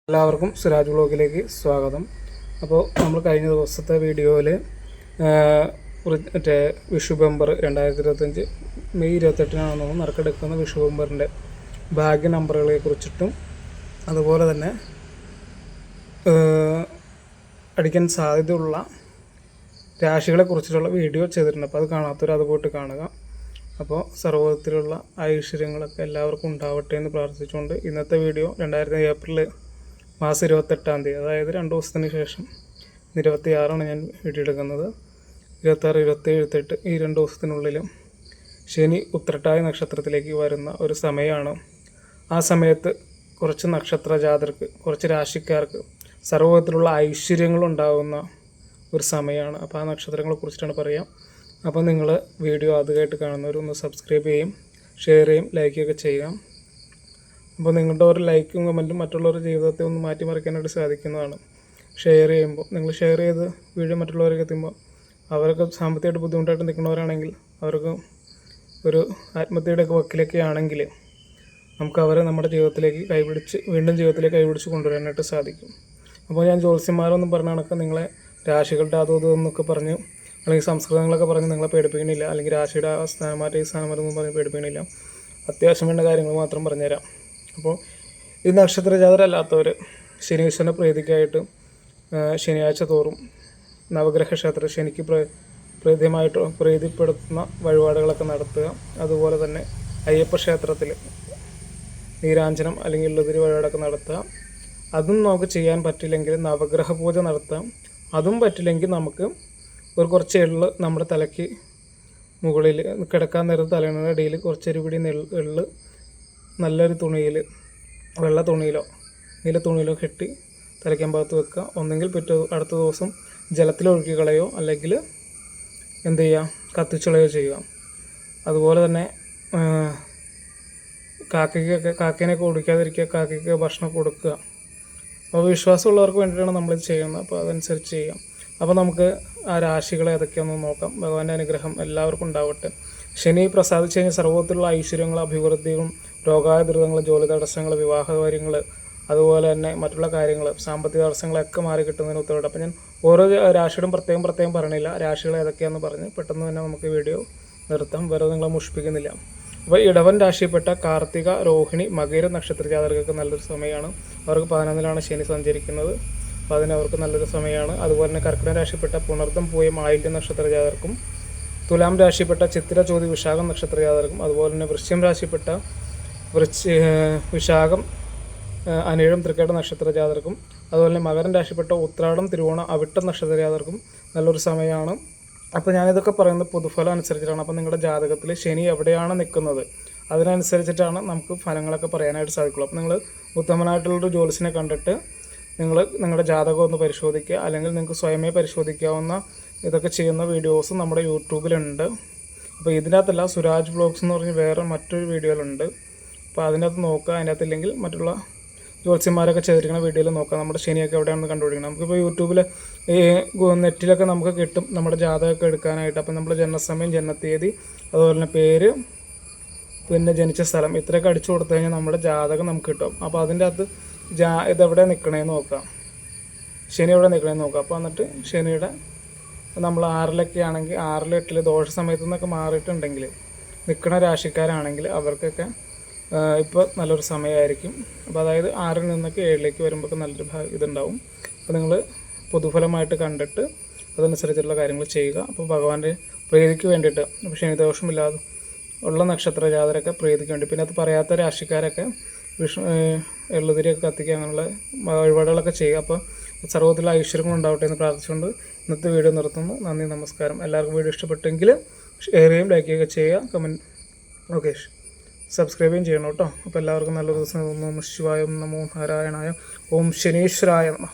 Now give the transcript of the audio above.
എല്ലാവർക്കും സുരാജ് വ്ളോഗിലേക്ക് സ്വാഗതം. അപ്പോൾ നമ്മൾ കഴിഞ്ഞ ദിവസത്തെ വീഡിയോയിൽ മറ്റേ വിഷു ബമ്പർ 2025 മെയ് 28 നറുക്കെടുക്കുന്ന വിഷു ബമ്പറിൻ്റെ ഭാഗ്യ നമ്പറുകളെ കുറിച്ചിട്ടും അതുപോലെ തന്നെ അടിക്കാൻ സാധ്യതയുള്ള രാശികളെ കുറിച്ചിട്ടുള്ള വീഡിയോ ചെയ്തിട്ടുണ്ട്. അപ്പോൾ അത് കാണാത്തവർ അത് പോയിട്ട് കാണുക. അപ്പോൾ സർവ്വത്തിലുള്ള ഐശ്വര്യങ്ങളൊക്കെ എല്ലാവർക്കും ഉണ്ടാവട്ടെ എന്ന് പ്രാർത്ഥിച്ചുകൊണ്ട് ഇന്നത്തെ വീഡിയോ ഏപ്രിൽ മാസം 28 അതായത് 2 ദിവസത്തിന് ശേഷം 26 ഞാൻ വീഡിയോ എടുക്കുന്നത്. 26, 27, 28 ഈ 2 ദിവസത്തിനുള്ളിലും ശനി ഉത്രട്ടാതി നക്ഷത്രത്തിലേക്ക് വരുന്ന ഒരു സമയമാണ്. ആ സമയത്ത് കുറച്ച് നക്ഷത്ര ജാതർക്ക്, കുറച്ച് രാശിക്കാർക്ക് സർവ്വത്തിലുള്ള ഐശ്വര്യങ്ങളുണ്ടാകുന്ന ഒരു സമയമാണ്. അപ്പോൾ ആ നക്ഷത്രങ്ങളെ കുറിച്ചിട്ടാണ് പറയാം. അപ്പോൾ നിങ്ങൾ വീഡിയോ ആദ്യമായിട്ട് കാണുന്നവരൊന്ന് സബ്സ്ക്രൈബ് ചെയ്യും, ഷെയർ ചെയ്യും, ലൈക്കൊക്കെ ചെയ്യാം. അപ്പോൾ നിങ്ങളുടെ ഒരു ലൈക്കും കമൻറ്റും മറ്റുള്ളവരുടെ ജീവിതത്തെ ഒന്ന് മാറ്റിമറിക്കാനായിട്ട് സാധിക്കുന്നതാണ്. ഷെയർ ചെയ്യുമ്പോൾ നിങ്ങൾ ഷെയർ ചെയ്ത് വീഡിയോ മറ്റുള്ളവർക്ക് എത്തുമ്പോൾ അവർക്ക് സാമ്പത്തികമായിട്ട് ബുദ്ധിമുട്ടായിട്ട് നിൽക്കുന്നവരാണെങ്കിൽ അവർക്ക് ഒരു ആത്മഹത്യയുടെയൊക്കെ വക്കിലൊക്കെ ആണെങ്കിൽ നമുക്ക് അവരെ നമ്മുടെ ജീവിതത്തിലേക്ക് വീണ്ടും ജീവിതത്തിലേക്ക് കൈപിടിച്ച് കൊണ്ടുവരാനായിട്ട് സാധിക്കും. അപ്പോൾ ഞാൻ ജ്യോത്സ്യന്മാരൊന്നും പറഞ്ഞ കണക്ക് നിങ്ങളെ രാശികളുടെ അതും ഇതൊന്നൊക്കെ പറഞ്ഞ് അല്ലെങ്കിൽ സംസ്കൃതങ്ങളൊക്കെ പറഞ്ഞ് നിങ്ങളെ പേടിപ്പിക്കണില്ല, അല്ലെങ്കിൽ രാശിയുടെ ആ സ്ഥാനമാറ്റം ഈ സ്ഥാനമാറ്റം പറഞ്ഞ് പേടിപ്പിക്കണില്ല. അത്യാവശ്യം വേണ്ട കാര്യങ്ങൾ മാത്രം പറഞ്ഞുതരാം. അപ്പോൾ ഈ നക്ഷത്ര ജാതരല്ലാത്തവർ ശനീശ്വരൻ്റെ പ്രീതിക്കായിട്ട് ശനിയാഴ്ച തോറും നവഗ്രഹ ക്ഷേത്ര ശനിക്ക് പ്രീതിയുമായിട്ട് പ്രീതിപ്പെടുത്തുന്ന വഴിപാടുകളൊക്കെ നടത്തുക. അതുപോലെ തന്നെ അയ്യപ്പ ക്ഷേത്രത്തിൽ നീരാഞ്ജനം അല്ലെങ്കിൽ ഉള്ളതിരി വഴിപാടൊക്കെ നടത്തുക. അതും നമുക്ക് ചെയ്യാൻ പറ്റില്ലെങ്കിൽ നവഗ്രഹ പൂജ നടത്താം. അതും പറ്റില്ലെങ്കിൽ നമുക്ക് കുറച്ച് എള്ള് നമ്മുടെ തലയ്ക്ക് മുകളിൽ കിടക്കാൻ നേരത്ത് തലയുടെ ഇടയിൽ കുറച്ചൊരു പിടി എള്ള് നല്ലൊരു തുണിയിൽ, വെള്ള തുണിയിലോ നീല തുണിയിലോ കെട്ടി തലയ്ക്കാൻ ഭാഗത്ത് വെക്കുക. ഒന്നെങ്കിൽ അടുത്ത ദിവസം ജലത്തിലൊഴുക്കി കളയോ അല്ലെങ്കിൽ എന്ത് ചെയ്യുക, കത്തിച്ചുളയോ ചെയ്യുക. അതുപോലെ തന്നെ കാക്കേനെയൊക്കെ ഓടിക്കാതിരിക്കുക, കാക്കയ്ക്ക് ഭക്ഷണം കൊടുക്കുക. അപ്പോൾ വിശ്വാസമുള്ളവർക്ക് വേണ്ടിയിട്ടാണ് നമ്മളിത് ചെയ്യുന്നത്. അപ്പോൾ അതനുസരിച്ച് ചെയ്യാം. അപ്പോൾ നമുക്ക് ആ രാശികളെ ഏതൊക്കെയാണെന്ന് നോക്കാം. ഭഗവാന്റെ അനുഗ്രഹം എല്ലാവർക്കും ഉണ്ടാവട്ടെ. ശനി പ്രസാദിച്ച് കഴിഞ്ഞാൽ സർവ്വത്തിലുള്ള ഐശ്വര്യങ്ങൾ, അഭിവൃദ്ധികളും, രോഗാതുരിതങ്ങൾ, ജോലി തടസ്സങ്ങൾ, വിവാഹ കാര്യങ്ങൾ, അതുപോലെ തന്നെ മറ്റുള്ള കാര്യങ്ങൾ, സാമ്പത്തിക തടസ്സങ്ങളൊക്കെ മാറി കിട്ടുന്നതിന് ഉത്തരവാദിത്തം. അപ്പോൾ ഞാൻ ഓരോ രാശിയോടും പ്രത്യേകം പറയണില്ല, രാശികൾ ഏതൊക്കെയാണെന്ന് പറഞ്ഞ് പെട്ടെന്ന് തന്നെ നമുക്ക് വീഡിയോ നിർത്താം. വേറെ നിങ്ങളെ മുഷിപ്പിക്കുന്നില്ല. അപ്പോൾ ഇടവൻ രാശിയിൽപ്പെട്ട കാർത്തിക, രോഹിണി, മകര നക്ഷത്ര ജാതകർക്ക് നല്ലൊരു സമയമാണ്. അവർക്ക് 11-ലാണ് ശനി സഞ്ചരിക്കുന്നത്. അപ്പോൾ അതിന് അവർക്ക് നല്ലൊരു സമയമാണ്. അതുപോലെ തന്നെ കർക്കിടക രാശിയിൽപ്പെട്ട പുണർദം, പൂയം, ആയില്യം നക്ഷത്ര ജാതകർക്കും, തുലാം രാശിയിൽപ്പെട്ട ചിത്തിര, ചോതി, വിശാഖം നക്ഷത്ര ജാതകർക്കും, അതുപോലെ തന്നെ വൃശ്ചികം രാശിയിൽപ്പെട്ട വിശാഖം, അനിഴം, തൃക്കേട്ട നക്ഷത്ര ജാതകർക്കും, അതുപോലെ തന്നെ മകരൻ രാശിയിൽപ്പെട്ട ഉത്രാടം, തിരുവോണം, അവിട്ടം നക്ഷത്ര ജാതകർക്കും നല്ലൊരു സമയമാണ്. അപ്പോൾ ഞാനിതൊക്കെ പറയുന്നത് പൊതുഫലം അനുസരിച്ചിട്ടാണ്. അപ്പോൾ നിങ്ങളുടെ ജാതകത്തിൽ ശനി എവിടെയാണ് നിൽക്കുന്നത് അതിനനുസരിച്ചിട്ടാണ് നമുക്ക് ഫലങ്ങളൊക്കെ പറയാനായിട്ട് സാധിക്കുള്ളൂ. അപ്പോൾ നിങ്ങൾ ഉത്തമനായിട്ടുള്ളൊരു ജ്യോത്സ്യനെ കണ്ടിട്ട് നിങ്ങളുടെ ജാതകം ഒന്ന് പരിശോധിക്കുക, അല്ലെങ്കിൽ നിങ്ങൾക്ക് സ്വയമേ പരിശോധിക്കാവുന്ന ഇതൊക്കെ ചെയ്യുന്ന വീഡിയോസ് നമ്മുടെ യൂട്യൂബിലുണ്ട്. അപ്പോൾ ഇതിനകത്തല്ല, സുരാജ് വ്ളോഗ്സ് എന്ന് പറഞ്ഞ് വേറെ മറ്റൊരു വീഡിയോയിലുണ്ട്. അപ്പോൾ അതിനകത്ത് നോക്കുക. അതിനകത്ത് ഇല്ലെങ്കിൽ മറ്റുള്ള ജ്യോത്സ്യന്മാരൊക്കെ ചെയ്തിരിക്കുന്ന വീഡിയോയിൽ നോക്കുക, നമ്മുടെ ശനിയൊക്കെ എവിടെയാണെന്ന് കണ്ടുപിടിക്കണം. നമുക്കിപ്പോൾ യൂട്യൂബിൽ ഈ നെറ്റിലൊക്കെ നമുക്ക് കിട്ടും നമ്മുടെ ജാതകമൊക്കെ എടുക്കാനായിട്ട്. അപ്പോൾ നമ്മൾ ജനനസമയം, ജനനത്തീയതി, അതുപോലെ തന്നെ പേര്, പിന്നെ ജനിച്ച സ്ഥലം, ഇത്രയൊക്കെ അടിച്ചു കൊടുത്തു കഴിഞ്ഞാൽ നമ്മുടെ ജാതകം നമുക്ക് കിട്ടും. അപ്പോൾ അതിൻ്റെ അകത്ത് ഇതെവിടെ നിൽക്കണേന്ന് നോക്കാം, ശനി എവിടെ നിൽക്കണേന്ന് നോക്കാം. അപ്പോൾ എന്നിട്ട് ശനിയുടെ നമ്മൾ 6-ലൊക്കെ ആണെങ്കിൽ 6, 8 ദോഷ സമയത്തു നിന്നൊക്കെ മാറിയിട്ടുണ്ടെങ്കിൽ നിൽക്കുന്ന രാശിക്കാരാണെങ്കിൽ അവർക്കൊക്കെ ഇപ്പോൾ നല്ലൊരു സമയമായിരിക്കും. അപ്പോൾ അതായത് 6-ൽ നിന്നൊക്കെ 7-ലേക്ക് വരുമ്പോൾ നല്ലൊരു ഇതുണ്ടാവും. അപ്പോൾ നിങ്ങൾ പൊതുഫലമായിട്ട് കണ്ടിട്ട് അതനുസരിച്ചുള്ള കാര്യങ്ങൾ ചെയ്യുക. അപ്പോൾ ഭഗവാന്റെ പ്രീതിക്ക് വേണ്ടിയിട്ട്, അപ്പോൾ ശനിദോഷമില്ലാതെ ഉള്ള നക്ഷത്ര ജാതരൊക്കെ പ്രീതിക്ക് വേണ്ടി, പിന്നെ അത് പറയാത്ത രാശിക്കാരൊക്കെ എള്ളുതിരിയൊക്കെ കത്തിക്കുക, അങ്ങനെയുള്ള വഴിപാടുകളൊക്കെ ചെയ്യുക. അപ്പോൾ സർവ്വത്തിലുള്ള ഐശ്വര്യങ്ങൾ ഉണ്ടാവട്ടെ എന്ന് പ്രാർത്ഥിച്ചുകൊണ്ട് ഇന്നത്തെ വീഡിയോ നിർത്തുന്നു. നന്ദി, നമസ്കാരം. എല്ലാവർക്കും വീഡിയോ ഇഷ്ടപ്പെട്ടെങ്കിൽ ഷെയർ ചെയ്യും, ലൈക്ക് ചെയ്യുക ചെയ്യുക, കമൻറ്റ് ഓക്കെ സബ്സ്ക്രൈബും ചെയ്യണം കേട്ടോ. അപ്പോൾ എല്ലാവർക്കും നല്ലൊരു ദിവസം. ഓം നമഃ ശിവായ, ഓം നമോ നാരായണായ, ഓം ശനീശ്വരായ നമഃ.